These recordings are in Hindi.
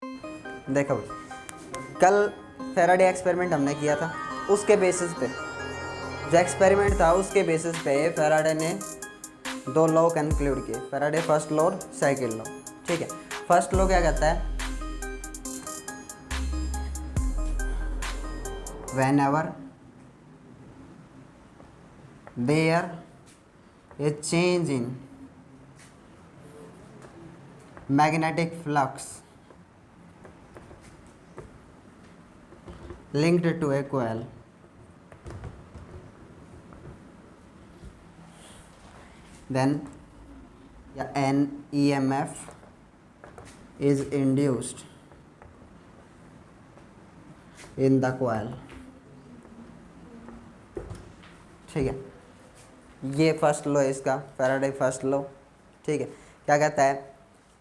देखो कल फैराडे एक्सपेरिमेंट हमने किया था, उसके बेसिस पे जो एक्सपेरिमेंट था उसके बेसिस पे फैराडे ने दो लॉ कंक्लूड किए, फैराडे फर्स्ट लॉ और सेकंड लॉ। ठीक है, फर्स्ट लॉ क्या कहता है, whenever there a change in magnetic flux linked to a coil, then an EMF is induced in the coil। ठीक है, ये फर्स्ट लॉ है इसका, फैराडे फर्स्ट लॉ। ठीक है, क्या कहता है,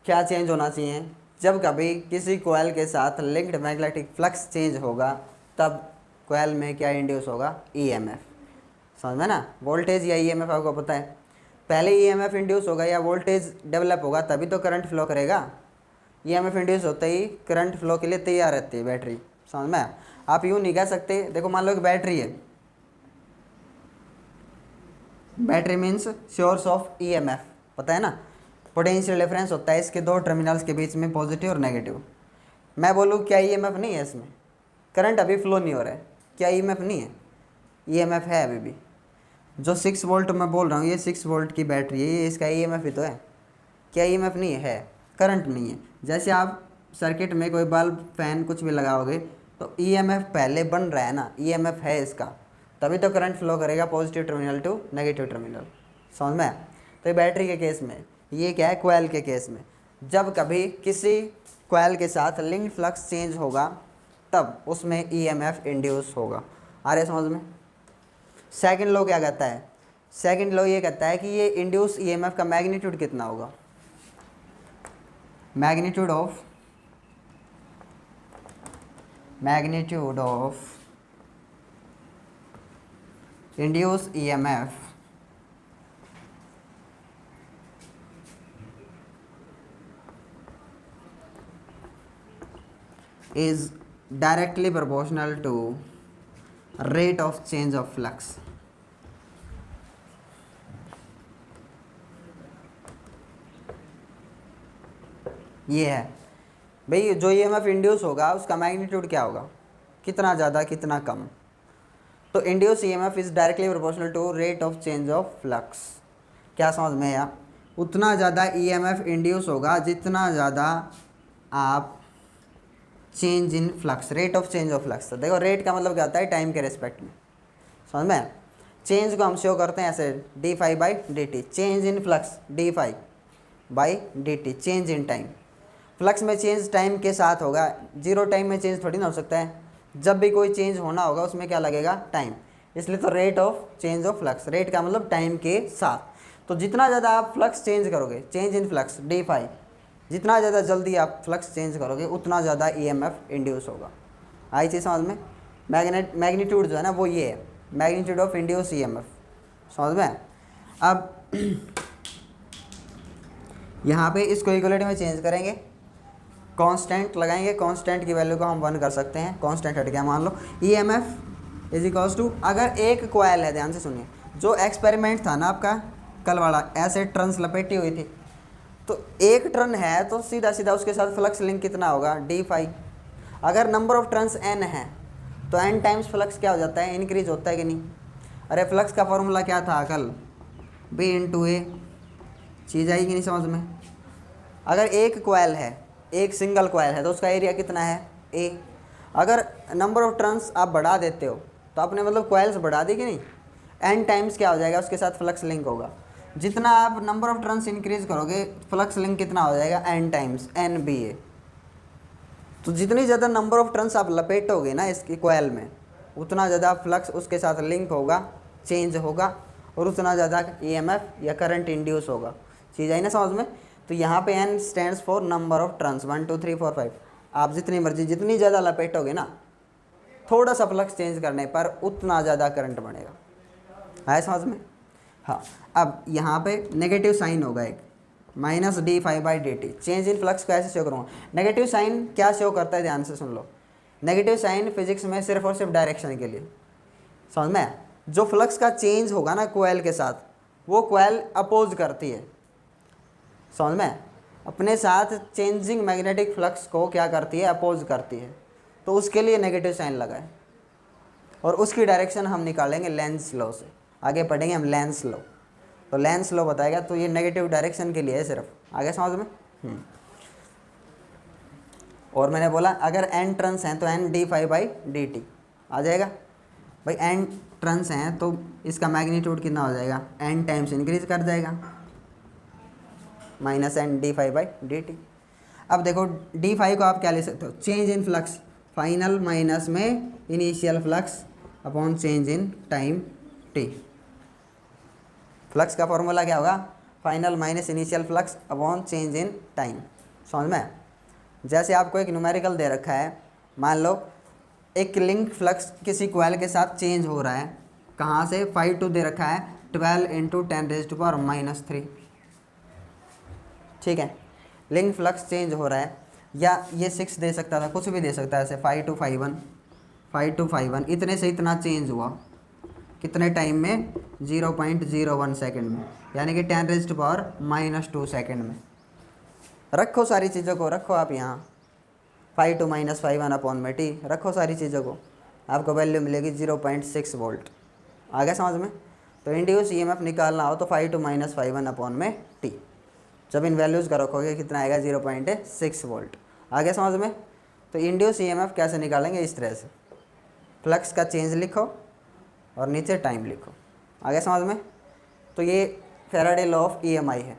क्या चेंज होना चाहिए, जब कभी किसी कोयल के साथ लिंक्ड मैग्नेटिक फ्लक्स चेंज होगा तब कोयल में क्या इंड्यूस होगा, ईएमएफ। समझ में ना, वोल्टेज या ईएमएफ आपको पता है, पहले ईएमएफ इंड्यूस होगा या वोल्टेज डेवलप होगा तभी तो करंट फ्लो करेगा। ईएमएफ इंड्यूस होते ही करंट फ्लो के लिए तैयार रहती है बैटरी। समझ में, आप यूँ नहीं कह सकते, देखो मान लो कि बैटरी है, battery means source of EMF, पता है ना, पोटेंशियल डिफरेंस होता है इसके दो टर्मिनल्स के बीच में, पॉजिटिव और नेगेटिव। मैं बोलूँ क्या ईएमएफ नहीं है इसमें, करंट अभी फ्लो नहीं हो रहा है, क्या ईएमएफ नहीं है, ईएमएफ है अभी भी। जो 6 वोल्ट मैं बोल रहा हूँ, ये 6 वोल्ट की बैटरी है, ये इसका ईएमएफ ही तो है, क्या ईएमएफ नहीं है, करंट नहीं है। जैसे आप सर्किट में कोई बल्ब फैन कुछ भी लगाओगे तो ईएमएफ पहले बन रहा है ना, ईएमएफ है इसका, तभी तो करंट फ्लो करेगा positive terminal to negative terminal. समझ में, तो ये बैटरी के केस में, ये क्या है, कोयल के केस में, जब कभी किसी कोयल के साथ लिंक्ड फ्लक्स चेंज होगा तब उसमें ईएमएफ इंड्यूस होगा। आ रहे समझ में। सेकंड लॉ क्या कहता है, सेकंड लॉ ये कहता है कि ये इंड्यूस ईएमएफ का मैग्नीट्यूड कितना होगा, magnitude of induce EMF is directly proportional to rate of change of flux। ये है भाई, जो ईएमएफ इंड्यूस होगा उसका मैग्नीट्यूड क्या होगा, कितना ज़्यादा कितना कम। तो induce EMF is directly proportional to rate of change of flux. क्या समझ में आया, उतना ज़्यादा ईएमएफ इंड्यूस होगा जितना ज़्यादा आप change in flux, rate of change of flux. तो देखो रेट का मतलब क्या होता है, टाइम के रिस्पेक्ट में। समझ में, चेंज को हम शो करते हैं ऐसे d∅/dt, change in flux d∅/dt, change in time. Flux में चेंज टाइम के साथ होगा, जीरो टाइम में चेंज थोड़ी ना हो सकता है, जब भी कोई चेंज होना होगा उसमें क्या लगेगा, टाइम। इसलिए तो rate of change of flux, rate का मतलब टाइम के साथ। तो जितना ज़्यादा आप फ्लक्स चेंज करोगे, चेंज इन फ्लक्स d∅, जितना ज़्यादा जल्दी आप फ्लक्स चेंज करोगे उतना ज़्यादा ईएमएफ इंड्यूस होगा। आई चीज़ समझ में, मैग्नीट्यूड जो है ना वो ये है, मैग्नीट्यूड ऑफ इंड्यूस ईएमएफ। समझ में। अब यहाँ पे इसको इक्वलिटी में चेंज करेंगे, कांस्टेंट लगाएंगे, कांस्टेंट की वैल्यू को हम 1 कर सकते हैं, कांस्टेंट हट गया, मान लो ईएमएफ इज इक्वल्स टू, अगर एक कोयल है, ध्यान से सुनिए, जो एक्सपेरिमेंट था ना आपका कल वाला, ऐसे टर्न्स लपेटी हुई थी, तो एक टर्न है तो सीधा सीधा उसके साथ फ्लक्स लिंक कितना होगा, d∅। अगर नंबर ऑफ टर्न्स n है तो n टाइम्स फ्लक्स क्या हो जाता है, इंक्रीज होता है कि नहीं। अरे फ्लक्स का फॉर्मूला क्या था कल, b × a। चीज़ आई कि नहीं समझ में। अगर एक कोयल है, एक सिंगल कोयल है तो उसका एरिया कितना है, a। अगर नंबर ऑफ टर्न्स आप बढ़ा देते हो तो आपने मतलब कोयल्स बढ़ा दी कि नहीं, n टाइम्स क्या हो जाएगा उसके साथ फ्लक्स लिंक होगा। जितना आप नंबर ऑफ टर्न्स इंक्रीज करोगे फ्लक्स लिंक कितना हो जाएगा, n टाइम्स NBA। तो जितनी ज़्यादा नंबर ऑफ टर्न्स आप लपेटोगे ना इसकी कोयल में, उतना ज़्यादा फ्लक्स उसके साथ लिंक होगा, चेंज होगा, और उतना ज़्यादा ईएमएफ या करंट इंड्यूस होगा। चीज़ आई ना समझ में। तो यहाँ पे n stands for number of turns, 1 2 3 4 5। आप जितनी मर्जी जितनी ज़्यादा लपेटोगे ना, थोड़ा सा फ्लक्स चेंज करने पर उतना ज़्यादा करंट बढ़ेगा। आया समझ में। हाँ, अब यहाँ पे नेगेटिव साइन होगा एक, minus D five by D T. Change in flux को ऐसे शो करूँगा। नेगेटिव साइन क्या शो करता है, ध्यान से सुन लो। नेगेटिव साइन फिजिक्स में सिर्फ और सिर्फ डायरेक्शन के लिए, समझ में। जो फ्लक्स का चेंज होगा ना कोयल के साथ, वो कोयल अपोज करती है, समझ में। अपने साथ चेंजिंग मैग्नेटिक फ्लक्स को क्या करती है, अपोज करती है। तो उसके लिए नेगेटिव साइन लगाए और उसकी डायरेक्शन हम निकालेंगे लेंस लॉ से। आगे पढ़ेंगे हम लेंस लॉ, तो लेंस लॉ बताएगा। तो ये नेगेटिव डायरेक्शन के लिए है सिर्फ, आगे समझ में। और मैंने बोला अगर एन टर्न्स हैं तो N D five by D T आ जाएगा। भाई एन टर्न्स हैं तो इसका मैग्नीट्यूड कितना हो जाएगा, एन टाइम्स इंक्रीज कर जाएगा, minus N D five by D T. अब देखो डी फाइव को आप क्या ले सकते हो, change in flux final minus में initial flux upon change in time T. Flux का फॉर्मूला क्या होगा, final minus initial flux upon change in time, समझ में। जैसे आपको एक न्यूमेरिकल दे रखा है, मान लो एक लिंक फ्लक्स किसी कोयल के साथ चेंज हो रहा है, कहाँ से, 5 टू दे रखा है 12 इंटू 10⁻⁻3, ठीक है। लिंक फ्लक्स चेंज हो रहा है, या ये 6 दे सकता था, कुछ भी दे सकता है ऐसे, 5 टू 5 1 इतने से इतना चेंज हुआ, कितने टाइम में, 0.01 सेकेंड में, यानी कि 10⁻⁻2 सेकेंड में। रखो सारी चीज़ों को, रखो आप यहाँ 5 टू -5 1 अपॉन में टी, रखो सारी चीज़ों को, आपको वैल्यू मिलेगी 0.6 वोल्ट। आ गया समझ में। तो इंड्यूस ईएमएफ निकालना हो तो 5 टू -5 1 अपॉन में टी, जब इन वैल्यूज़ का रखोगे कितना आएगा, 0.6 वोल्ट। आ गया समझ में। तो इंड्यूस ईएमएफ कैसे निकालेंगे, इस तरह से, फ्लक्स का चेंज लिखो और नीचे टाइम लिखो। आ गया समझ में। तो ये फैराडे लॉ ऑफ ईएमआई है,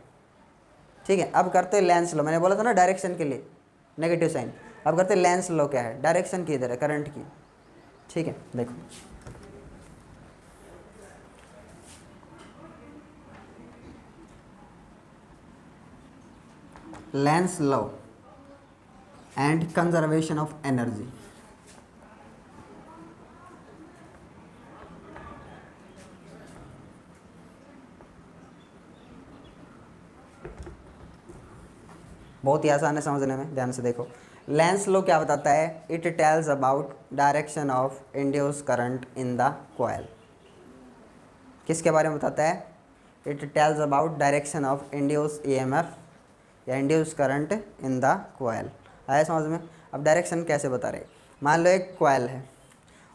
ठीक है। अब करते हैं लेंस लॉ। मैंने बोला था ना डायरेक्शन के लिए नेगेटिव साइन। अब करते हैं लेंस लॉ, क्या है, डायरेक्शन की इधर है, करंट की, ठीक है। देखो Lenz law and conservation of energy. बहुत ही आसान है समझने में, ध्यान से देखो। लेंस लॉ क्या बताता है, it tells about direction of induce current in the coil. किसके बारे में बताता है, it tells about direction of induce EMF या induce current in the coil. आया समझ में। अब डायरेक्शन कैसे बता रहे, मान लो एक कॉइल है,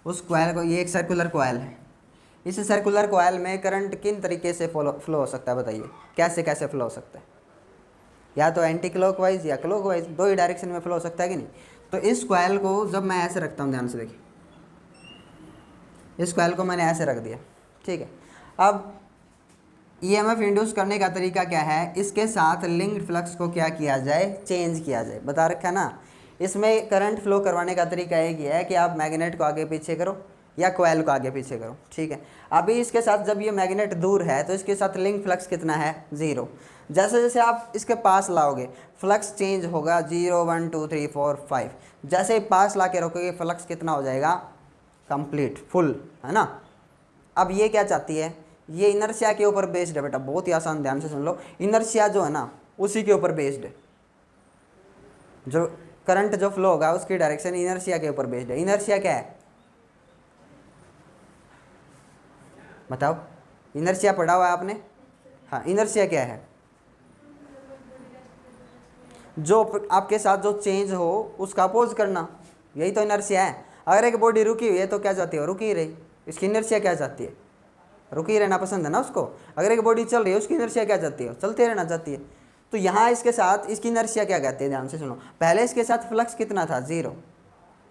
उस कॉइल को, ये एक सर्कुलर कॉइल है, इस सर्कुलर कॉइल में करंट किन तरीके से फ्लो हो सकता है, बताइए कैसे कैसे फ्लो हो सकता है, या तो एंटी क्लॉकवाइज या क्लॉकवाइज, दो ही डायरेक्शन में फ्लो हो सकता है कि नहीं। तो इस कॉइल को जब मैं ऐसे रखता हूँ, ध्यान से देखिए, इस कॉइल को मैंने ऐसे रख दिया, ठीक है। अब ईएमएफ इंड्यूस करने का तरीका क्या है, इसके साथ लिंक्ड फ्लक्स को क्या किया जाए, चेंज किया जाए, बता रखा है ना। इसमें करंट फ्लो करवाने का तरीका एक ही है कि आप मैग्नेट को आगे पीछे करो या कोयल को आगे पीछे करो, ठीक है। अभी इसके साथ जब ये मैग्नेट दूर है तो इसके साथ लिंक फ्लक्स कितना है, 0। जैसे जैसे आप इसके पास लाओगे फ्लक्स चेंज होगा, 0 1 2 3 4 5। जैसे ही पास ला के रखोगे फ्लक्स कितना हो जाएगा, कंप्लीट, फुल, है ना। अब ये क्या चाहती है, ये इनर्शिया के ऊपर बेस्ड है बेटा, बहुत ही आसान, ध्यान से सुन लो। इनर्शिया जो है ना उसी के ऊपर बेस्ड है, जो करंट जो फ्लो होगा उसकी डायरेक्शन इनर्शिया के ऊपर बेस्ड है। इनर्शिया क्या है, बताओ, इनर्शिया पढ़ा हुआ है आपने, हाँ। इनर्शिया क्या है, जो आपके साथ जो चेंज हो उसका अपोज करना, यही तो इनर्शिया है। अगर एक बॉडी रुकी हुई है तो क्या चाहती है, रुकी ही रही। इसकी इनर्शिया क्या चाहती है, रुकी रहना पसंद है ना उसको। अगर एक बॉडी चल रही है उसकी इनर्शिया क्या चाहती है, चलते रहना चाहती है। तो यहाँ इसके साथ इसकी इनर्शिया क्या कहती है, ध्यान से सुनो। पहले इसके साथ फ्लक्स कितना था, 0।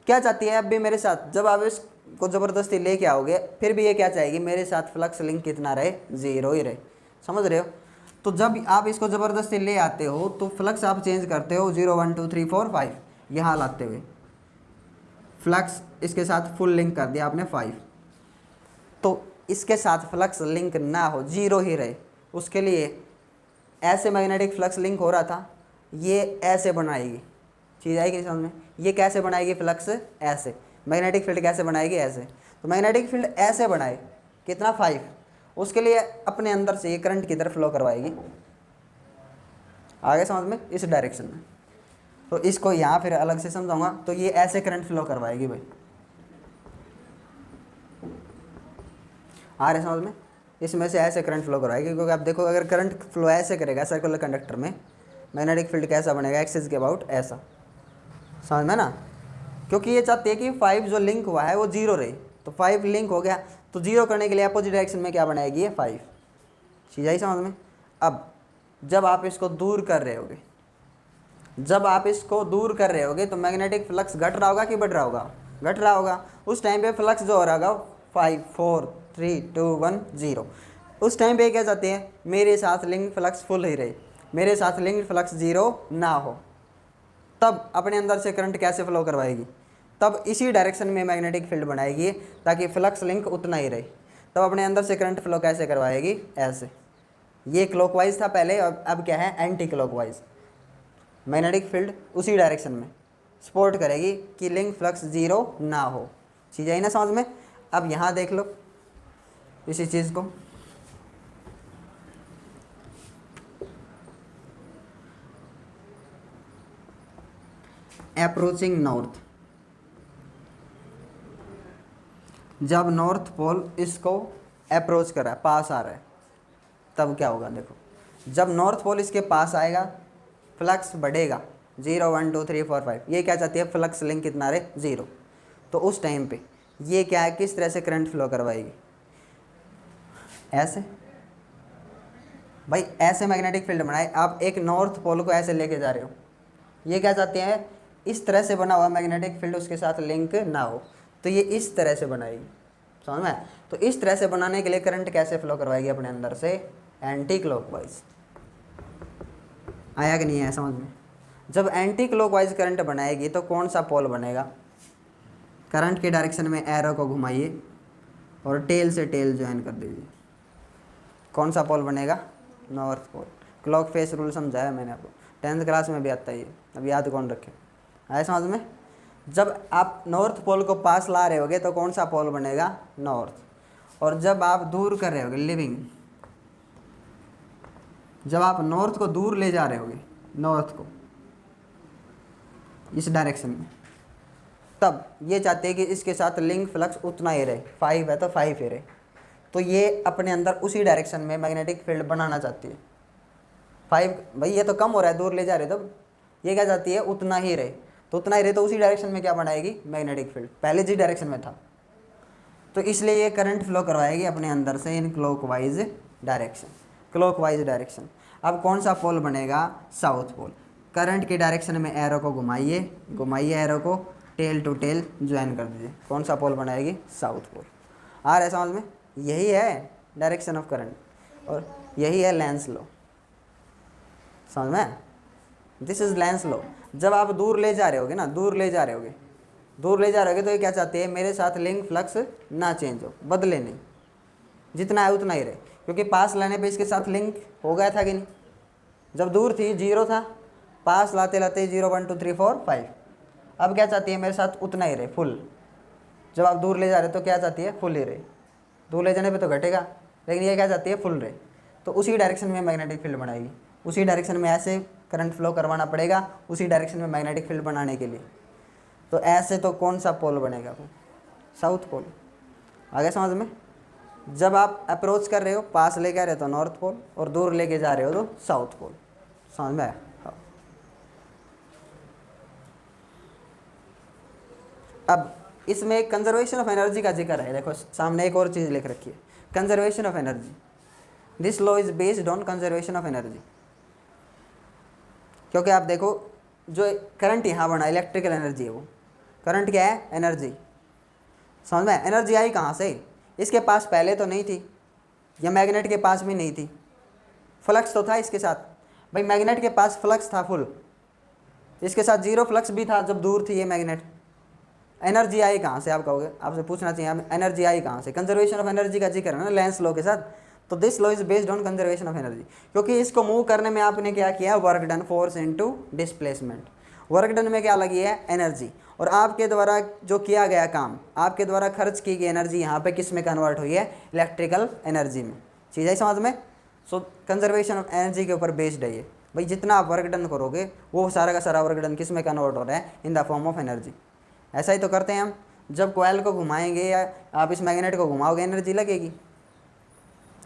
क्या चाहती है अब भी मेरे साथ, जब आप इसको ज़बरदस्ती लेके आओगे फिर भी ये क्या चाहेगी, मेरे साथ फ्लक्स लिंक कितना रहे, 0 ही रहे, समझ रहे हो। तो जब आप इसको ज़बरदस्ती ले आते हो तो फ्लक्स आप चेंज करते हो, 0 1 2 3 4 5 यहाँ लाते हुए फ्लक्स इसके साथ फुल लिंक कर दिया आपने 5। तो इसके साथ फ्लक्स लिंक ना हो, 0 ही रहे, उसके लिए ऐसे मैग्नेटिक फ्लक्स लिंक हो रहा था, ये ऐसे बनाएगी, चीज़ आएगी समझ में। ये कैसे बनाएगी फ्लक्स, ऐसे। मैग्नेटिक फील्ड कैसे बनाएगी, ऐसे। तो मैग्नेटिक फील्ड ऐसे बनाए, कितना, 5। उसके लिए अपने अंदर से ये करंट की तरफ फ्लो करवाएगी, आगे समझ में, इस डायरेक्शन में। तो इसको यहाँ फिर अलग से समझाऊंगा। तो ये ऐसे करंट फ्लो करवाएगी भाई, आ रहे समझ में, इसमें से ऐसे करंट फ्लो करवाएगी। क्योंकि आप देखो अगर करंट फ्लो ऐसे करेगा सर्कुलर कंडक्टर में, मैग्नेटिक फील्ड कैसा बनेगा, एक्सिस के अबाउट ऐसा, समझ में ना। क्योंकि ये चाहते हैं कि 5 जो लिंक हुआ है वो 0 रहे। तो 5 लिंक हो गया, तो 0 करने के लिए अपोजिट डायरेक्शन में क्या बनाएगी ये 5। चीज़ आई समझ में। अब जब आप इसको दूर कर रहे होगे, जब आप इसको दूर कर रहे होगे तो मैग्नेटिक फ्लक्स घट रहा होगा कि बढ़ रहा होगा, घट रहा होगा। उस टाइम पे फ्लक्स जो हो रहा होगा 5 4 3 2 1 0। उस टाइम पे क्या चाहते हैं, मेरे साथ लिंक फ्लक्स फुल ही रहे, मेरे साथ लिंक फ्लक्स 0 ना हो। तब अपने अंदर से करंट कैसे फ्लो करवाएगी, तब इसी डायरेक्शन में मैग्नेटिक फील्ड बनाएगी ताकि फ्लक्स लिंक उतना ही रहे। तब अपने अंदर से करंट फ्लो कैसे करवाएगी, ऐसे। ये क्लॉकवाइज था पहले, और अब क्या है, एंटी क्लॉकवाइज। मैग्नेटिक फील्ड उसी डायरेक्शन में सपोर्ट करेगी कि लिंक फ्लक्स 0 ना हो। चीज़ आई ना समझ में। अब यहाँ देख लो इसी चीज़ को, अप्रोचिंग नॉर्थ। जब नॉर्थ पोल इसको अप्रोच कर रहा है, पास आ रहा है, तब क्या होगा देखो। जब नॉर्थ पोल इसके पास आएगा फ्लक्स बढ़ेगा, 0 1 2 3 4 5। ये क्या चाहती है, फ्लक्स लिंक कितना रहे, 0। तो उस टाइम पे ये क्या है, किस तरह से करंट फ्लो करवाएगी, ऐसे। भाई ऐसे मैग्नेटिक फील्ड बनाए, आप एक नॉर्थ पोल को ऐसे लेके जा रहे हो, ये क्या चाहते हैं, इस तरह से बना हुआ मैग्नेटिक फील्ड उसके साथ लिंक ना हो, तो ये इस तरह से बनाएगी, समझ में। तो इस तरह से बनाने के लिए करंट कैसे फ्लो करवाएगी अपने अंदर से, एंटी क्लॉकवाइज। आया कि नहीं है समझ में। जब एंटी क्लॉकवाइज करंट बनाएगी तो कौन सा पोल बनेगा, करंट के डायरेक्शन में एरो को घुमाइए और टेल से टेल ज्वाइन कर दीजिए, कौन सा पोल बनेगा, north pole. Clock face rule समझाया मैंने आपको, 10th क्लास में भी आता है ये, अब याद कौन रखे। आया समझ में। जब आप नॉर्थ पोल को पास ला रहे होगे तो कौन सा पोल बनेगा, नॉर्थ। और जब आप दूर कर रहे होगे, लिविंग, जब आप नॉर्थ को दूर ले जा रहे होगे, नॉर्थ को इस डायरेक्शन में, तब ये चाहते हैं कि इसके साथ लिंक फ्लक्स उतना ही रहे, 5 है तो 5 ही रहे। तो ये अपने अंदर उसी डायरेक्शन में मैग्नेटिक फील्ड बनाना चाहती है। 5 भाई ये तो कम हो रहा है, दूर ले जा रहे, तो ये क्या चाहती है, उतना ही रहे। तो उतना ही रहे तो उसी डायरेक्शन में क्या बनाएगी, मैग्नेटिक फील्ड, पहले जिस डायरेक्शन में था। तो इसलिए ये करंट फ्लो करवाएगी अपने अंदर से in clockwise direction, clockwise direction. अब कौन सा पोल बनेगा, साउथ पोल। करंट के डायरेक्शन में एरो को घुमाइए, घुमाइए एरो को, टेल टू टेल ज्वाइन कर दीजिए, कौन सा पोल बनाएगी, साउथ पोल। आ रहा है समझ में। यही है डायरेक्शन ऑफ करंट और यही है लेंस लॉ, समझ में। This is Lenz law. जब आप दूर ले जा रहे होगे ना, दूर ले जा रहे होगे, दूर ले जा रहे होगे, तो ये क्या चाहते हैं, मेरे साथ लिंक फ्लक्स ना चेंज हो, बदले नहीं, जितना है उतना ही रहे। क्योंकि पास लाने पे इसके साथ लिंक हो गया था कि नहीं, जब दूर थी 0 था, पास लाते लाते 0 1 2 3 4 5। अब क्या चाहती है, मेरे साथ उतना ही रहे, फुल। जब आप दूर ले जा रहे हो तो क्या चाहती है, फुल ही रहे। दूर ले जाने पे तो घटेगा, लेकिन ये क्या चाहती है, फुल रहे। तो उसी डायरेक्शन में मैग्नेटिक फील्ड बनाएगी, उसी डायरेक्शन में ऐसे करंट फ्लो करवाना पड़ेगा, उसी डायरेक्शन में मैग्नेटिक फील्ड बनाने के लिए। तो ऐसे तो कौन सा पोल बनेगा, साउथ पोल। आगे समझ में। जब आप अप्रोच कर रहे हो, पास लेके आ रहे हो तो नॉर्थ पोल, और दूर लेके जा रहे हो तो साउथ पोल, समझ में आया। अब इसमें कंजर्वेशन ऑफ एनर्जी का जिक्र है, देखो सामने एक और चीज़ लिख रखी है, conservation of energy. This law is based on conservation of energy. क्योंकि आप देखो जो करंट यहाँ बना, इलेक्ट्रिकल एनर्जी है, वो करंट क्या है, एनर्जी, समझ में। एनर्जी आई कहाँ से, इसके पास पहले तो नहीं थी, या मैग्नेट के पास भी नहीं थी, फ्लक्स तो था इसके साथ। भाई मैग्नेट के पास फ्लक्स था फुल, इसके साथ 0 फ्लक्स भी था जब दूर थी ये मैग्नेट। एनर्जी आई कहाँ से, आप कहोगे, आपसे पूछना चाहिए एनर्जी आई कहाँ से। कंजर्वेशन ऑफ एनर्जी का जिक्र है ना लेंस लॉ के साथ। तो this law is based on conservation of energy. क्योंकि इसको मूव करने में आपने क्या किया, work done, force into displacement. Work done में क्या लगी है, एनर्जी, और आपके द्वारा जो किया गया काम, आपके द्वारा खर्च की गई एनर्जी यहाँ पे किस में कन्वर्ट हुई है, इलेक्ट्रिकल एनर्जी में। चीज़ है समझ में। सो कंजर्वेशन ऑफ एनर्जी के ऊपर बेस्ड है ये। भाई जितना आप वर्क डन करोगे वो सारा का सारा वर्क डन किस में कन्वर्ट हो रहा है, in the form of energy. ऐसा ही तो करते हैं हम, जब कोयल को घुमाएंगे या आप इस मैग्नेट को घुमाओगे एनर्जी लगेगी।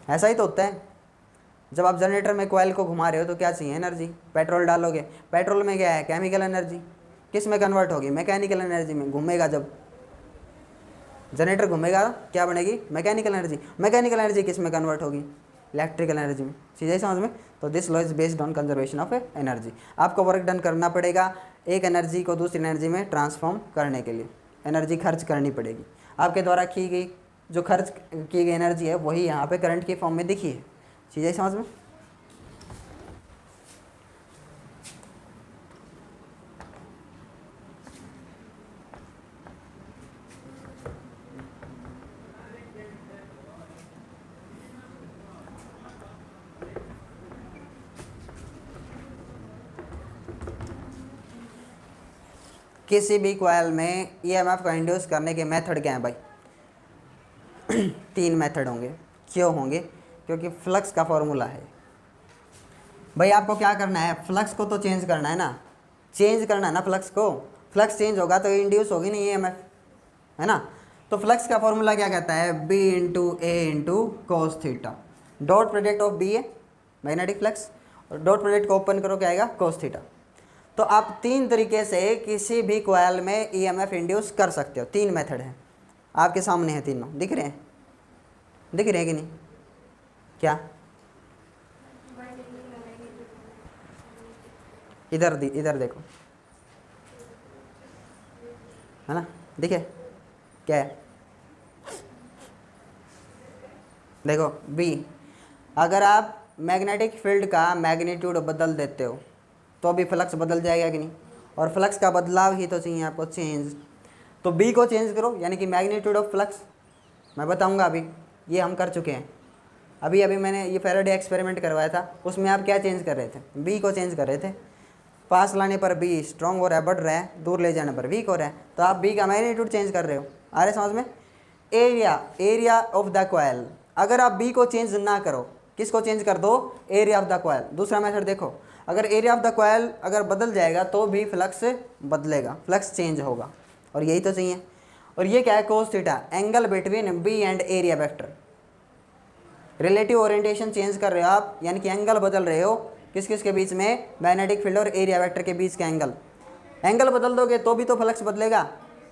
ऐसा ही तो होता है, जब आप जनरेटर में कोयल को घुमा रहे हो तो क्या चाहिए, एनर्जी। पेट्रोल डालोगे, पेट्रोल में क्या है, केमिकल एनर्जी, किस में कन्वर्ट होगी, मैकेनिकल एनर्जी में। घूमेगा जब जनरेटर घूमेगा क्या बनेगी, मैकेनिकल एनर्जी। मैकेनिकल एनर्जी किस में कन्वर्ट होगी, इलेक्ट्रिकल एनर्जी में। चीज़ें समझ में। तो this law is based on conservation of energy. आपको वर्क डन करना पड़ेगा एक एनर्जी को दूसरी एनर्जी में ट्रांसफॉर्म करने के लिए, एनर्जी खर्च करनी पड़ेगी। आपके द्वारा की गई जो खर्च की गई एनर्जी है वही यहाँ पे करंट की फॉर्म में दिखी है। चीज़ें समझ में। किसी भी कॉइल में ईएमएफ को इंड्यूस करने के मेथड क्या हैं भाई, 3 मेथड होंगे। क्यों होंगे, क्योंकि फ्लक्स का फॉर्मूला है। भाई आपको क्या करना है, फ्लक्स को तो चेंज करना है ना, चेंज करना है ना फ्लक्स को। फ्लक्स चेंज होगा तो इंड्यूस होगी नहीं ईएमएफ, है ना। तो फ्लक्स का फॉर्मूला क्या कहता है, B into A into cos theta. Dot product of B है मैग्नेटिक फ्लक्स, और डॉट प्रोडक्ट को ओपन करो क्या आएगा, कोस थीटा। तो आप 3 तरीके से किसी भी कॉइल में ईएमएफ इंड्यूस कर सकते हो। 3 मेथड हैं आपके सामने हैं, तीनों दिख रहे हैं, दिख रहे हैं कि नहीं, क्या इधर देखो, है ना, दिखे क्या है, देखो बी। अगर आप मैग्नेटिक फील्ड का मैग्नीट्यूड बदल देते हो तो भी फ्लक्स बदल जाएगा कि नहीं, और फ्लक्स का बदलाव ही तो चाहिए आपको, चेंज। तो बी को चेंज करो, यानी कि मैग्नीट्यूड ऑफ फ्लक्स। मैं बताऊंगा अभी, ये हम कर चुके हैं। अभी मैंने ये फैराडे एक्सपेरिमेंट करवाया था, उसमें आप क्या चेंज कर रहे थे, बी को चेंज कर रहे थे। पास लाने पर बी स्ट्रॉन्ग हो रहा है, बढ़ रहा है, दूर ले जाने पर वीक हो रहा है, तो आप बी का मैग्नीट्यूड चेंज कर रहे हो। आ रहे समझ में। एरिया ऑफ द कॉइल, अगर आप बी को चेंज ना करो, किसको चेंज कर दो, एरिया ऑफ द कॉइल। दूसरा मेथड देखो, अगर एरिया ऑफ द कॉइल अगर बदल जाएगा तो भी फ्लक्स बदलेगा, फ्लक्स चेंज होगा, और यही तो चाहिए। और ये क्या है, cos theta, angle between B and area vector. Relative orientation change कर रहे हो आप, यानी कि एंगल बदल रहे हो किस किस के बीच में, मैग्नेटिक फील्ड और एरिया वेक्टर के बीच का एंगल बदल दोगे तो भी तो फ्लक्स बदलेगा।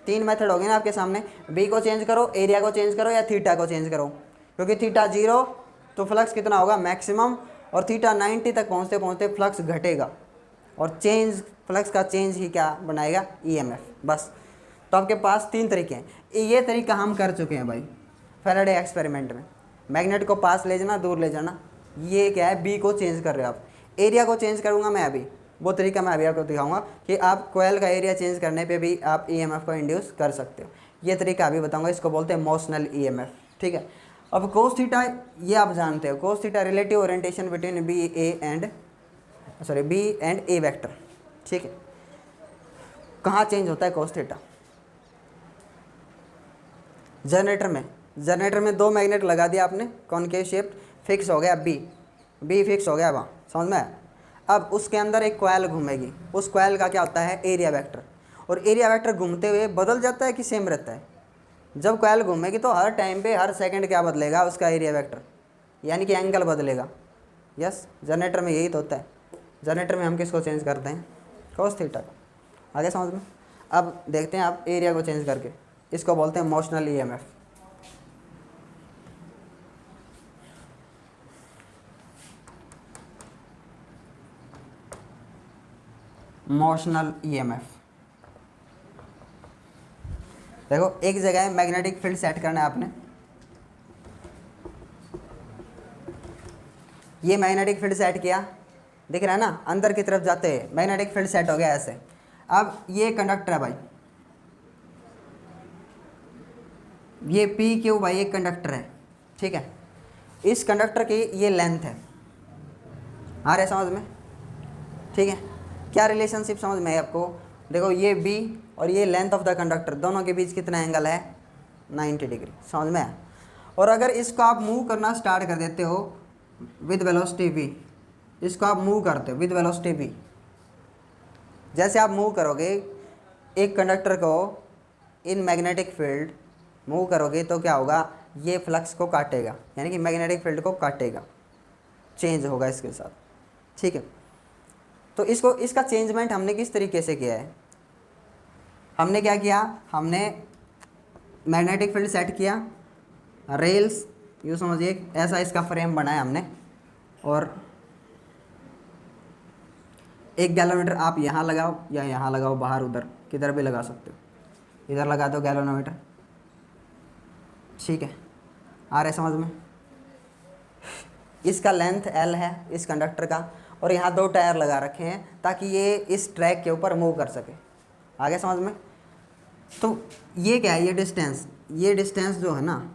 3 मेथड हो गए ना आपके सामने, बी को चेंज करो, एरिया को चेंज करो, या थीटा को चेंज करो। क्योंकि थीटा 0 तो फ्लक्स कितना होगा, मैक्सिमम, और थीटा 90 तक पहुँचते पहुँचते फ्लक्स घटेगा, और चेंज, फ्लक्स का चेंज ही क्या बनाएगा, ईएमएफ। बस। तो आपके पास 3 तरीके हैं। ये तरीका हम कर चुके हैं भाई फैराडे एक्सपेरिमेंट में, मैग्नेट को पास ले जाना, दूर ले जाना। ये क्या है, बी को चेंज कर रहे हो आप। एरिया को चेंज करूँगा मैं अभी, वो तरीका मैं अभी आपको दिखाऊंगा कि आप कोयल का एरिया चेंज करने पे भी आप ईएमएफ को इंड्यूस कर सकते हो। ये तरीका अभी बताऊंगा, इसको बोलते हैं मोशनल ईएमएफ। ठीक है। अब कोस थीटा ये आप जानते हो, cos theta relative orientation between B and A vector. ठीक है। कहाँ चेंज होता है कोस थीटा, जनरेटर में 2 मैग्नेट लगा दिया आपने, कॉनकेव शेप, फिक्स हो गया बी फिक्स हो गया वहाँ, समझ में आया। अब उसके अंदर एक कॉइल घूमेगी, उस कॉइल का क्या होता है, एरिया वेक्टर। और एरिया वेक्टर घूमते हुए बदल जाता है कि सेम रहता है। जब कॉइल घूमेगी तो हर टाइम पे हर सेकंड क्या बदलेगा, उसका एरिया वेक्टर, यानी कि एंगल बदलेगा। यस, जनरेटर में यही तो होता है। जनरेटर में हम किसको चेंज करते हैं, कोस थीटा को। आगे समझ में। अब देखते हैं आप एरिया को चेंज करके, इसको बोलते हैं मोशनल ईएमएफ। Motional EMF. देखो एक जगह मैग्नेटिक फील्ड सेट करना है आपने, ये मैग्नेटिक फील्ड सेट किया, दिख रहा है ना, अंदर की तरफ जाते हैं मैग्नेटिक फील्ड सेट हो गया ऐसे। अब ये कंडक्टर है भाई, ये पी क्यू भाई एक कंडक्टर है। ठीक है। इस कंडक्टर की ये लेंथ है, आ रहे समझ में। ठीक है। क्या रिलेशनशिप समझ में है आपको, देखो ये बी और ये लेंथ ऑफ द कंडक्टर, दोनों के बीच कितना एंगल है, 90 डिग्री, समझ में आया। और अगर इसको आप मूव करना स्टार्ट कर देते हो विद वेलोसिटी v, इसको आप मूव करते हो विद वेलोसिटी v। जैसे आप मूव करोगे एक कंडक्टर को इन मैग्नेटिक फील्ड मूव करोगे तो क्या होगा, ये फ्लक्स को काटेगा, यानी कि मैग्नेटिक फील्ड को काटेगा, चेंज होगा इसके साथ। ठीक है, तो इसको इसका चेंजमेंट हमने किस तरीके से किया है, हमने क्या किया, हमने मैग्नेटिक फील्ड सेट किया, रेल्स यूँ समझिए ऐसा इसका फ्रेम बनाया हमने, और एक गैलोमीटर आप यहाँ लगाओ या यहाँ लगाओ, बाहर उधर किधर भी लगा सकते हो, इधर लगा दो गैलोमीटर। ठीक है, आ रहा है समझ में। इसका लेंथ L है इस कंडक्टर का, और यहाँ 2 टायर लगा रखे हैं ताकि ये इस ट्रैक के ऊपर मूव कर सके। आगे समझ में। तो ये क्या है, ये डिस्टेंस जो है ना,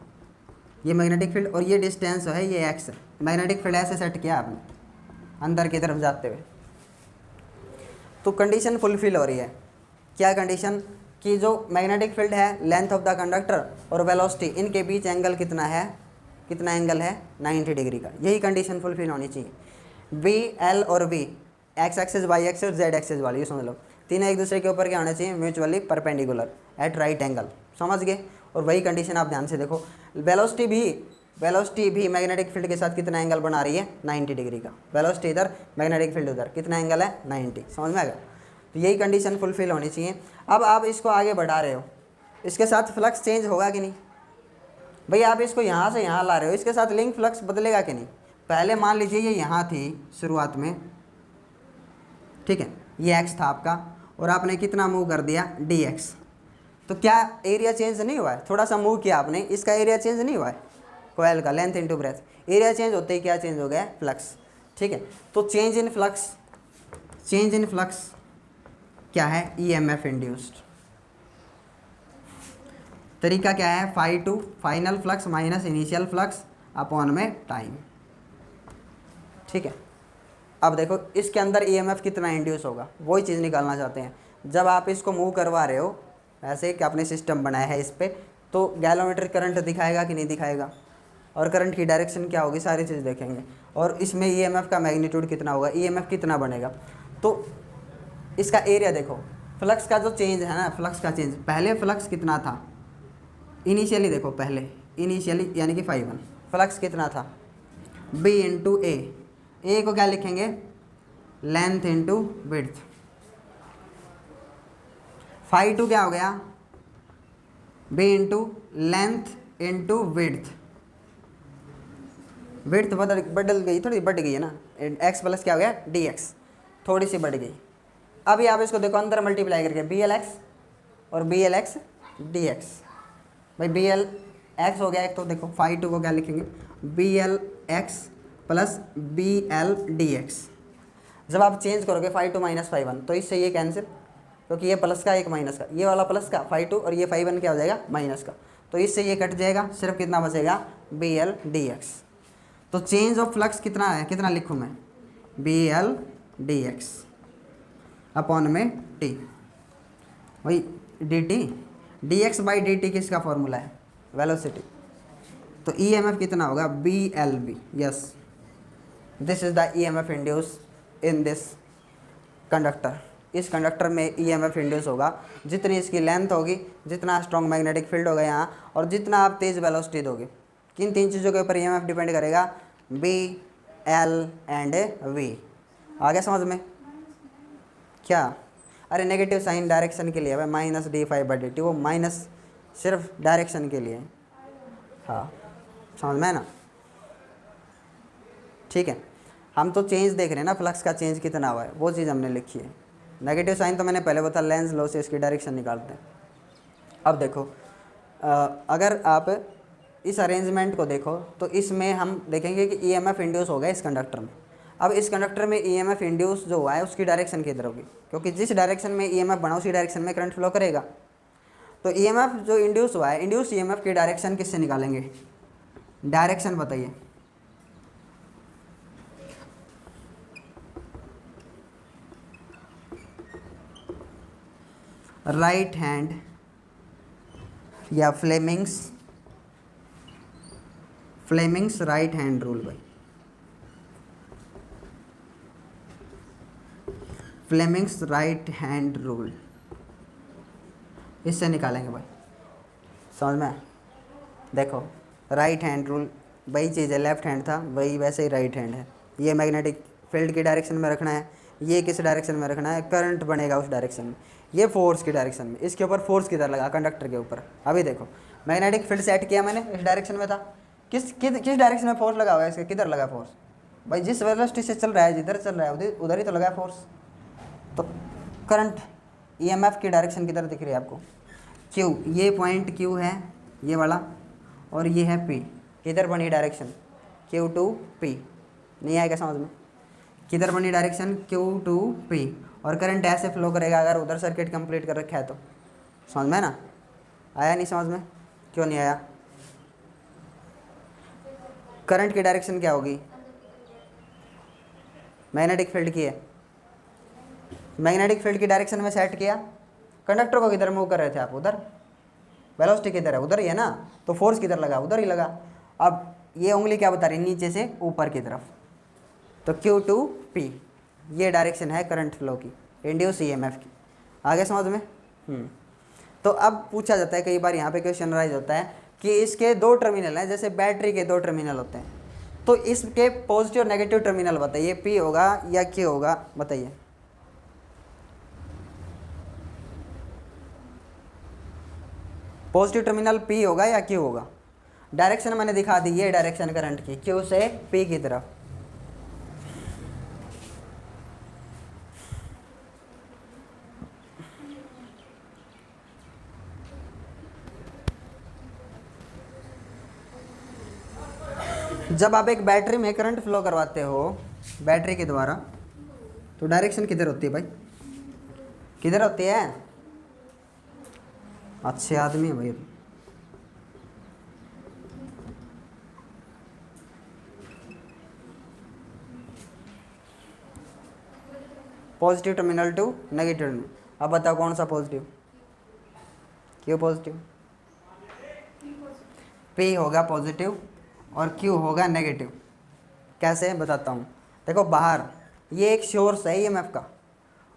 ये मैग्नेटिक फील्ड, और ये डिस्टेंस जो है ये x है। मैग्नेटिक फील्ड ऐसे सेट किया आपने अंदर की तरफ जाते हुए, तो कंडीशन फुलफिल हो रही है। क्या कंडीशन, कि जो मैग्नेटिक फील्ड है, लेंथ ऑफ द कंडक्टर और वेलोसिटी, इनके बीच एंगल कितना है, कितना एंगल है 90 डिग्री का। यही कंडीशन फुलफिल होनी चाहिए। बी एल और V, X axis Y axis Z axis वाली, ये समझ लो, तीनों एक दूसरे के ऊपर क्या होने चाहिए, mutually perpendicular eight right angle. समझ गए। और वही कंडीशन आप ध्यान से देखो, वेलोसिटी भी मैग्नेटिक फील्ड के साथ कितना एंगल बना रही है, 90 डिग्री का। वेलोसिटी इधर, मैग्नेटिक फील्ड उधर, कितना एंगल है 90। समझ में आ गया। तो यही कंडीशन फुलफिल होनी चाहिए। अब आप इसको आगे बढ़ा रहे हो, इसके साथ फ्लक्स चेंज होगा कि नहीं भाई, आप इसको यहाँ से यहाँ ला रहे हो, इसके साथ लिंक फ्लक्स बदलेगा कि नहीं। पहले मान लीजिए ये यहाँ थी शुरुआत में, ठीक है, ये एक्स था आपका, और आपने कितना मूव कर दिया dx, तो क्या एरिया चेंज नहीं हुआ है, थोड़ा सा मूव किया आपने, इसका एरिया चेंज नहीं हुआ है, कोयल का length into breadth. Area change होते ही क्या चेंज हो गया, फ्लक्स। ठीक है, तो चेंज इन फ्लक्स क्या है, EMF इंड्यूस्ड। तरीका क्या है, φ2 final flux minus initial flux upon में टाइम। ठीक है, अब देखो इसके अंदर EMF कितना इंड्यूस होगा, वही चीज़ निकालना चाहते हैं। जब आप इसको मूव करवा रहे हो ऐसे कि आपने सिस्टम बनाया है इस पर, तो गैलोमीटर करंट दिखाएगा कि नहीं दिखाएगा, और करंट की डायरेक्शन क्या होगी, सारी चीज़ देखेंगे। और इसमें EMF का मैग्नीट्यूड कितना होगा, EMF कितना बनेगा। तो इसका एरिया देखो, फ्लक्स का जो चेंज है ना, फ्लक्स का चेंज, पहले फ्लक्स कितना था इनिशियली, देखो पहले इनिशियली यानी कि φ1, फ्लक्स कितना था B इंटू ए को क्या लिखेंगे, लेंथ इंटू विड्थ। φ2 क्या हो गया, B into length into width. Width बदल गई, थोड़ी बढ़ गई है ना, x प्लस क्या हो गया dx, थोड़ी सी बढ़ गई। अभी आप इसको देखो अंदर मल्टीप्लाई करके BLX और BLX dx, भाई BLX हो गया एक, तो देखो φ2 को क्या लिखेंगे, BLX प्लस BL dx। जब आप चेंज करोगे φ2 माइनस φ1, तो इससे ये कैंसिल, क्योंकि ये प्लस का एक माइनस का, ये वाला प्लस का φ2 और ये φ1 क्या हो जाएगा माइनस का, तो इससे ये कट जाएगा, सिर्फ कितना बचेगा BL dx। तो चेंज ऑफ फ्लक्स कितना है, कितना लिखूँ मैं, BL dx अपॉन में t, वही dt, dx बाई dt किसका फॉर्मूला है, वेलोसिटी। तो EMF कितना होगा, BLB। Yes, this is the EMF induce in this conductor. इस कंडक्टर में EMF इंड्यूस होगा, जितनी इसकी लेंथ होगी, जितना स्ट्रॉन्ग मैग्नेटिक फील्ड होगा यहाँ, और जितना आप तेज़ वेलोसिटी दोगे। किन 3 चीज़ों के ऊपर EMF डिपेंड करेगा, B, L एंड V। आगे समझ में क्या, अरे नेगेटिव साइन डायरेक्शन के लिए है माइनस d∅/dt, वो माइनस सिर्फ डायरेक्शन के लिए। हाँ समझ में है ना। ठीक है, हम तो चेंज देख रहे हैं ना, फ्लक्स का चेंज कितना हुआ है, वो चीज़ हमने लिखी है। नेगेटिव साइन तो मैंने पहले बताया, लेंस लो से इसकी डायरेक्शन निकालते हैं। अब देखो अगर आप इस अरेंजमेंट को देखो, तो इसमें हम देखेंगे कि EMF इंड्यूस हो गया इस कंडक्टर में। अब इस कंडक्टर में EMF इंड्यूस जो हुआ है उसकी डायरेक्शन किधर होगी, क्योंकि जिस डायरेक्शन में EMF बना उसी डायरेक्शन में करंट फ्लो करेगा। तो EMF जो इंड्यूस हुआ है, इंड्यूस EMF की डायरेक्शन किससे निकालेंगे, डायरेक्शन बताइए। राइट हैंड या फ्लेमिंग्स राइट हैंड रूल भाई। फ्लेमिंग्स राइट हैंड रूल, इससे निकालेंगे भाई, समझ में। देखो राइट हैंड रूल वही चीज़ है, लेफ्ट हैंड था वही वैसे ही राइट हैंड है। ये मैग्नेटिक फील्ड की डायरेक्शन में रखना है, ये किस डायरेक्शन में रखना है, करंट बनेगा उस डायरेक्शन में, ये फोर्स की डायरेक्शन में, इसके ऊपर फोर्स किधर लगा, कंडक्टर के ऊपर। अभी देखो मैग्नेटिक फील्ड सेट किया मैंने, इस डायरेक्शन में था, किस डायरेक्शन में फोर्स लगा हुआ है इसके, किधर लगा फोर्स भाई, जिस वेलोसिटी से चल रहा है, जिधर चल रहा है उधर ही तो लगा फोर्स। तो करंट ईएमएफ की डायरेक्शन किधर दिख रही है आपको, क्यू, ये पॉइंट क्यू है ये वाला, और ये है पी, किधर बनी डायरेक्शन क्यू टू पी, नहीं आएगा समझ में, किधर बनी डायरेक्शन क्यू टू पी, और करंट ऐसे फ्लो करेगा अगर उधर सर्किट कंप्लीट कर रखा है तो, समझ में ना, आया नहीं समझ में, क्यों नहीं आया। करंट की डायरेक्शन क्या होगी, मैग्नेटिक फील्ड की है, मैग्नेटिक फील्ड की डायरेक्शन में सेट किया, कंडक्टर को किधर मूव कर रहे थे आप, उधर, वेलोसिटी किधर है, उधर ही है ना, तो फोर्स किधर लगा, उधर ही लगा। अब ये उंगली क्या बता रही है, नीचे से ऊपर की तरफ, तो क्यू टू पी ये डायरेक्शन है करंट फ्लो की, इंड्यूस ईएमएफ की, आगे समझ में। तो अब पूछा जाता है कई बार यहाँ पे क्वेश्चन राइज होता है कि इसके दो टर्मिनल हैं, जैसे बैटरी के दो टर्मिनल होते हैं, तो इसके पॉजिटिव और नेगेटिव टर्मिनल बताइए, पी होगा या क्यू होगा, बताइए। पॉजिटिव टर्मिनल पी होगा या क्यू होगा, डायरेक्शन मैंने दिखा दी, ये डायरेक्शन करंट की क्यू से पी की तरफ। जब आप एक बैटरी में करंट फ्लो करवाते हो बैटरी के द्वारा, तो डायरेक्शन किधर होती है भाई, किधर होती है, अच्छे आदमी है भाई। Positive terminal to negative terminal, अब बताओ कौन सा पॉजिटिव, क्यू पॉजिटिव, पी होगा पॉजिटिव और क्यू होगा नेगेटिव। कैसे बताता हूँ, देखो बाहर ये एक सोर्स है ईएमएफ का,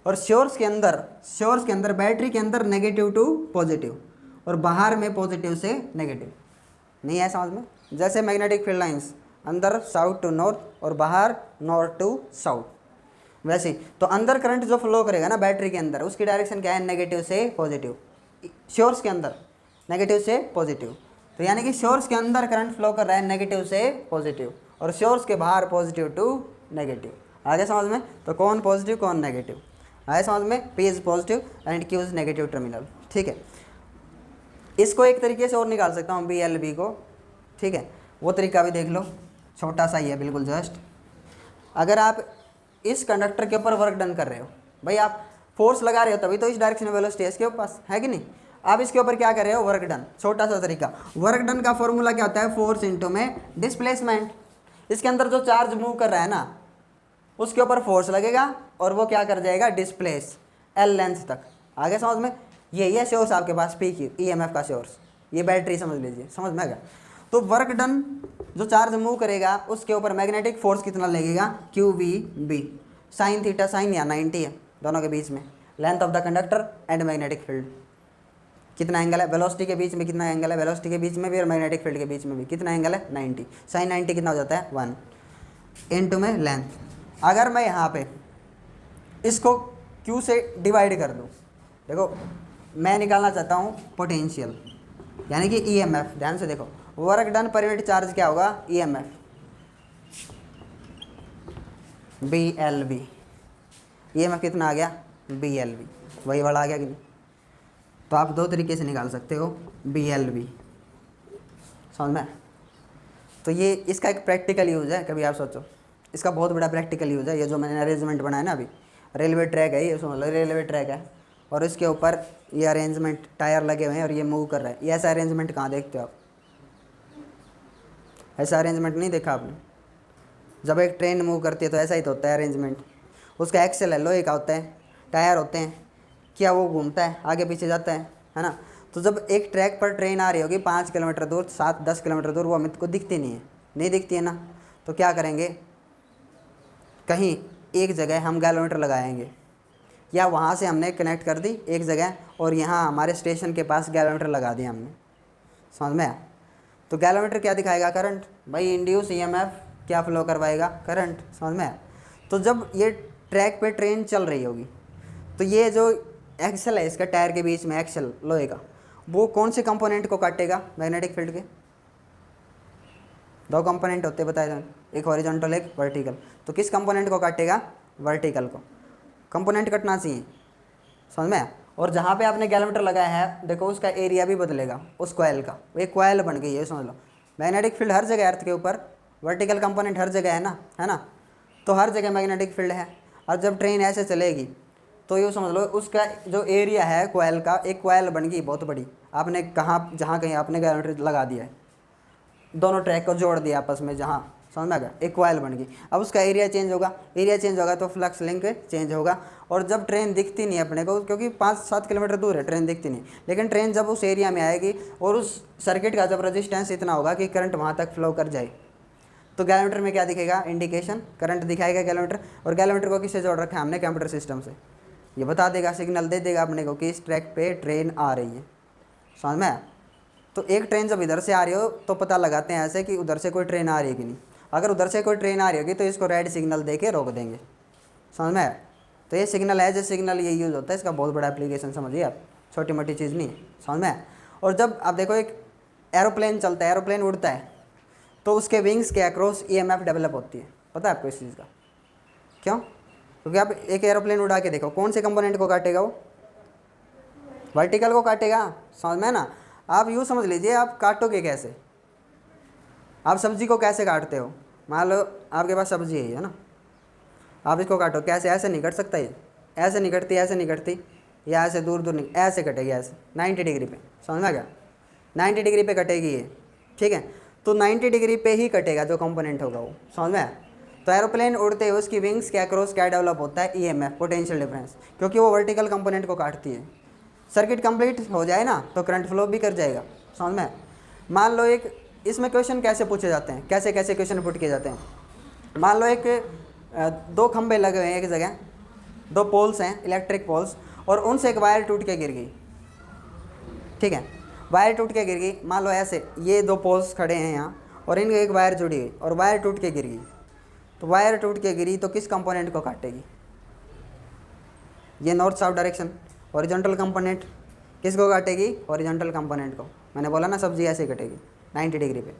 और सोर्स के अंदर बैटरी के अंदर नेगेटिव टू पॉजिटिव, और बाहर में पॉजिटिव से नेगेटिव, नहीं है समझ में। जैसे मैग्नेटिक फील्ड लाइंस अंदर साउथ टू नॉर्थ और बाहर नॉर्थ टू साउथ, वैसे ही तो अंदर करंट जो फ्लो करेगा ना बैटरी के अंदर, उसकी डायरेक्शन क्या है, नेगेटिव से पॉजिटिव, सोर्स के अंदर नेगेटिव से पॉजिटिव, तो यानी कि सोर्स के अंदर करंट फ्लो कर रहा है नेगेटिव से पॉजिटिव, और सोर्स के बाहर पॉजिटिव टू नेगेटिव। आगे समझ में, तो कौन पॉजिटिव कौन नेगेटिव, आगे समझ में, P is positive and Q is negative terminal. ठीक है, इसको एक तरीके से और निकाल सकता हूँ, बी एल बी को, ठीक है, वो तरीका भी देख लो, छोटा सा ही है बिल्कुल जस्ट। अगर आप इस कंडक्टर के ऊपर वर्क डन कर रहे हो भाई, आप फोर्स लगा रहे हो तभी तो इस डायरेक्शन में वेलोसिटी है इसके पास, है कि नहीं। आप इसके ऊपर क्या कर रहे हो, वर्क डन, छोटा सा तरीका। वर्क डन का फॉर्मूला क्या होता है, फोर्स इंटू में डिस्प्लेसमेंट। इसके अंदर जो चार्ज मूव कर रहा है ना, उसके ऊपर फोर्स लगेगा और वो क्या कर जाएगा, डिस्प्लेस एल लेंथ तक। आगे समझ में, यही है सोर्स आपके पास पी की ईएमएफ का सोर्स, ये बैटरी समझ लीजिए, समझ में आ गया। तो वर्क डन जो चार्ज मूव करेगा उसके ऊपर मैग्नेटिक फोर्स कितना लगेगा, Q V B, sine theta, sine या 90 है दोनों के बीच में, length of the conductor and magnetic field, कितना एंगल है, वेलोसिटी के बीच में कितना एंगल है, वेलोसिटी के बीच में भी और मैग्नेटिक फील्ड के बीच में भी कितना एंगल है, 90, साइन 90 कितना हो जाता है 1 इनटू में लेंथ। अगर मैं यहाँ पे इसको क्यू से डिवाइड कर दूँ, देखो मैं निकालना चाहता हूँ पोटेंशियल यानी कि ईएमएफ, ध्यान से देखो, work done per unit charge क्या होगा, EMF B L V, EMF कितना आ गया, बी एल वी, वही वाला आ गया कि नहीं। तो आप दो तरीके से निकाल सकते हो, बी एल वी, समझ में। तो ये इसका एक प्रैक्टिकल यूज़ है, कभी आप सोचो, इसका बहुत बड़ा प्रैक्टिकल यूज़ है। ये जो मैंने अरेंजमेंट बनाया ना अभी, रेलवे ट्रैक है ये, समझ लो रेलवे ट्रैक है, और इसके ऊपर ये अरेंजमेंट टायर लगे हुए हैं और ये मूव कर रहा है। ये ऐसा अरेंजमेंट कहाँ देखते हो आप, ऐसा अरेंजमेंट नहीं देखा आपने। जब एक ट्रेन मूव करती है तो ऐसा ही तो होता है अरेंजमेंट, उसका एक्सेल है लोहे का होता है, टायर होते हैं, क्या वो घूमता है, आगे पीछे जाता है ना। तो जब एक ट्रैक पर ट्रेन आ रही होगी 5 किलोमीटर दूर, 7-10 किलोमीटर दूर, वो हमें को दिखती नहीं दिखती है ना, तो क्या करेंगे, कहीं एक जगह हम गैलोमीटर लगाएंगे, या वहाँ से हमने कनेक्ट कर दी एक जगह और यहाँ हमारे स्टेशन के पास गैलोमीटर लगा दिया हमने, समझ में आया। तो गैलोमीटर क्या दिखाएगा, करंट। भाई इंड्यूस ईएमएफ क्या फ्लो करवाएगा, करंट, समझ में आया। तो जब ये ट्रैक पे ट्रेन चल रही होगी तो ये जो एक्सल है इसका टायर के बीच में एक्सल लोहे का, वो कौन से कंपोनेंट को काटेगा मैग्नेटिक फील्ड के? दो कंपोनेंट होते बताए थे, एक हॉरिजॉन्टल एक वर्टिकल। तो किस कंपोनेंट को काटेगा, वर्टिकल को। कंपोनेंट कटना चाहिए, समझ में। और जहाँ पे आपने गैलोमीटर लगाया है देखो उसका एरिया भी बदलेगा उस कॉयल का, एक कॉयल बन गई है, समझ लो। मैग्नेटिक फील्ड हर जगह अर्थ के ऊपर, वर्टिकल कंपोनेंट हर जगह है ना, तो हर जगह मैग्नेटिक फील्ड है। और जब ट्रेन ऐसे चलेगी तो यूँ समझ लो उसका जो एरिया है कॉयल का, एक कॉयल बन गई बहुत बड़ी, आपने कहाँ जहाँ कहीं आपने गैलोमीटर लगा दिया है, दोनों ट्रैक को जोड़ दिया आपस में, जहाँ, समझ में आ गया, एक कॉयल बन गई। अब उसका एरिया चेंज होगा, एरिया चेंज होगा तो फ्लक्स लिंक चेंज होगा। और जब ट्रेन दिखती नहीं अपने को, क्योंकि 5-7 किलोमीटर दूर है, ट्रेन दिखती नहीं, लेकिन ट्रेन जब उस एरिया में आएगी और उस सर्किट का जब रजिस्टेंस इतना होगा कि करंट वहाँ तक फ्लो कर जाए, तो गैलोमीटर में क्या दिखेगा, इंडिकेशन, करंट दिखाएगा गैलोमीटर। और गैलोमीटर को किससे जोड़ रखा है हमने, कंप्यूटर सिस्टम से। ये बता देगा, सिग्नल दे देगा अपने को कि इस ट्रैक पे ट्रेन आ रही है, समझ में। तो एक ट्रेन जब इधर से आ रही हो तो पता लगाते हैं ऐसे कि उधर से कोई ट्रेन आ रही है कि नहीं। अगर उधर से कोई ट्रेन आ रही होगी तो इसको रेड सिग्नल दे के रोक देंगे, समझ में। तो ये सिग्नल है, जो सिग्नल ये यूज़ होता है, इसका बहुत बड़ा एप्लीकेशन, समझिए आप, छोटी मोटी चीज़ नहीं है, समझ में। और जब आप देखो एक एरोप्लेन चलता है, एरोप्लेन उड़ता है, तो उसके विंग्स के अक्रॉस ईएमएफ डेवलप होती है, पता है आपको इस चीज़ का? क्यों? क्योंकि आप एक एरोप्लेन उड़ा के देखो, कौन से कंपोनेंट को काटेगा वो, वर्टिकल को काटेगा, समझ में ना। आप यूँ समझ लीजिए, आप काटोगे कैसे, आप सब्जी को कैसे काटते हो, मान लो आपके पास सब्जी है ना, आप इसको काटो कैसे, ऐसे नहीं कट सकता, ये ऐसे नहीं कटती, ऐसे नहीं कटती, या ऐसे दूर दूर नहीं, ऐसे कटेगी, ऐसे 90 डिग्री पे, समझ में आ गया, 90 डिग्री पे कटेगी ये, ठीक है। तो 90 डिग्री पे ही कटेगा जो कंपोनेंट होगा वो, समझ में आया। तो एरोप्लेन उड़ते हुए उसकी विंग्स के अक्रॉस क्या डेवलप होता है, ईएमएफ, पोटेंशियल डिफरेंस, क्योंकि वो वर्टिकल कंपोनेंट को काटती है। सर्किट कंप्लीट हो जाए ना तो करंट फ्लो भी कर जाएगा, समझ में। मान लो एक इसमें क्वेश्चन कैसे पूछे जाते हैं, कैसे कैसे क्वेश्चन पुट किए जाते हैं। मान लो एक दो खंभे लगे हुए हैं एक जगह, दो पोल्स हैं, इलेक्ट्रिक पोल्स, और उनसे एक वायर टूट के गिर गई, ठीक है, वायर टूट के गिर गई। मान लो ऐसे ये दो पोल्स खड़े हैं यहाँ और इनकी एक वायर जुड़ी गई और वायर टूट के गिर गई। तो वायर टूट के गिरी तो किस कंपोनेंट को काटेगी, ये north south direction, horizontal component किसको काटेगी, हॉरिजॉन्टल कंपोनेंट को। मैंने बोला ना सब्जी ऐसे कटेगी 90 डिग्री पे।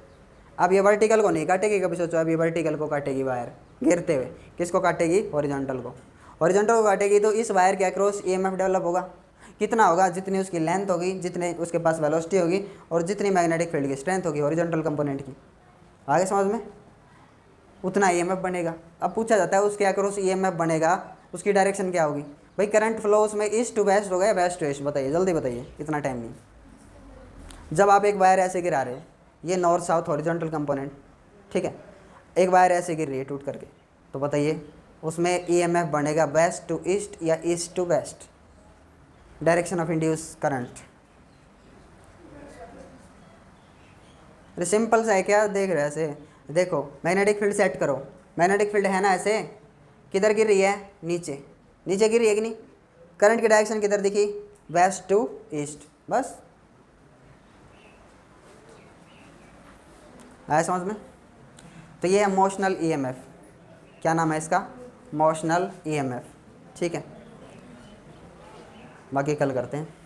अब ये वर्टिकल को नहीं काटेगी, कभी सोचो, अब ये वर्टिकल को काटेगी वायर गिरते हुए, किसको काटेगी, हॉरिजॉन्टल को। हॉरिजॉन्टल को काटेगी तो इस वायर के अक्रॉस ईएमएफ डेवलप होगा, कितना होगा, जितनी उसकी लेंथ होगी, जितने उसके पास वेलोसिटी होगी और जितनी मैग्नेटिक फील्ड की स्ट्रेंथ होगी हॉरिजॉन्टल कंपोनेंट की, आगे समझ में, उतना ईएमएफ बनेगा। अब पूछा जाता है उसके अक्रॉस ईएमएफ बनेगा, उसकी डायरेक्शन क्या होगी। भाई करंट फ्लो उसमें ईस्ट टू वेस्ट होगा या वेस्ट टू ईस्ट, बताइए जल्दी बताइए, इतना टाइम नहीं। जब आप एक वायर ऐसे गिरा रहे हो, ये नॉर्थ साउथ हॉरिजॉन्टल कंपोनेंट, ठीक है, एक वायर ऐसे गिर रही है टूट करके, तो बताइए उसमें ईएमएफ बनेगा वेस्ट टू ईस्ट या east to west, direction of induce current. अरे सिंपल सा है, क्या देख रहे हो ऐसे, देखो मैग्नेटिक फील्ड सेट करो, मैग्नेटिक फील्ड है ना ऐसे, किधर गिर रही है, नीचे, नीचे गिर रही है कि नहीं, करंट की डायरेक्शन किधर दिखी, वेस्ट टू ईस्ट, बस आया समझ में। तो ये है मोशनल ईएमएफ, क्या नाम है इसका, मोशनल ईएमएफ, ठीक है। बाकी कल करते हैं।